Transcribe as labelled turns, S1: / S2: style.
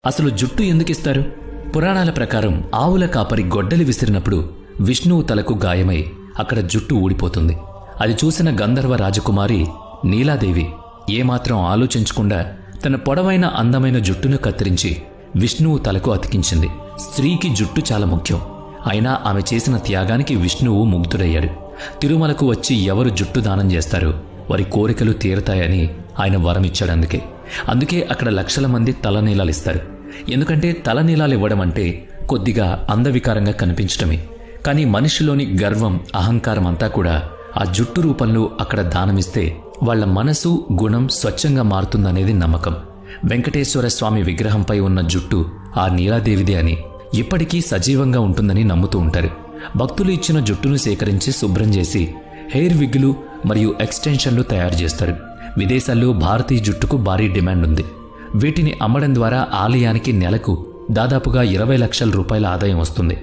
S1: అసలు జుట్టు ఎందుకిస్తారు? పురాణాల ప్రకారం ఆవుల కాపరి గొడ్డలి విసిరినప్పుడు విష్ణువు తలకు గాయమై అక్కడ జుట్టు ఊడిపోతుంది. అది చూసిన గంధర్వ రాజకుమారి నీలాదేవి ఏమాత్రం ఆలోచించకుండా తన పొడవైన అందమైన జుట్టును కత్తిరించి విష్ణువు తలకు అతికించింది. స్త్రీకి జుట్టు చాలా ముఖ్యం. అయినా ఆమె చేసిన త్యాగానికి విష్ణువు ముగ్ధుడయ్యాడు. తిరుమలకు వచ్చి ఎవరు జుట్టు దానం చేస్తారో వారి కోరికలు తీరతాయని ఆయన వరమిచ్చాడు. అందుకే అక్కడ లక్షల మంది తలనీలాలిస్తారు. ఎందుకంటే తలనీలాలివ్వడం అంటే కొద్దిగా అందవికారంగా కనిపించటమే. కానీ మనిషిలోని గర్వం, అహంకారం అంతా కూడా ఆ జుట్టు రూపంలో అక్కడ దానమిస్తే వాళ్ల మనసు, గుణం స్వచ్ఛంగా మారుతుందనేది నమ్మకం. వెంకటేశ్వర స్వామి విగ్రహంపై ఉన్న జుట్టు ఆ నీలాదేవిదే అని, ఇప్పటికీ సజీవంగా ఉంటుందని నమ్ముతూ ఉంటారు. భక్తులు ఇచ్చిన జుట్టును సేకరించి శుభ్రం చేసి హెయిర్ విగ్గులు మరియు ఎక్స్టెన్షన్లు తయారు చేస్తారు. విదేశాల్లో భారతీయ జుట్టుకు భారీ డిమాండ్ ఉంది. వీటిని అమ్మడం ద్వారా ఆలయానికి నెలకు దాదాపుగా 20 లక్షల రూపాయల ఆదాయం వస్తుంది.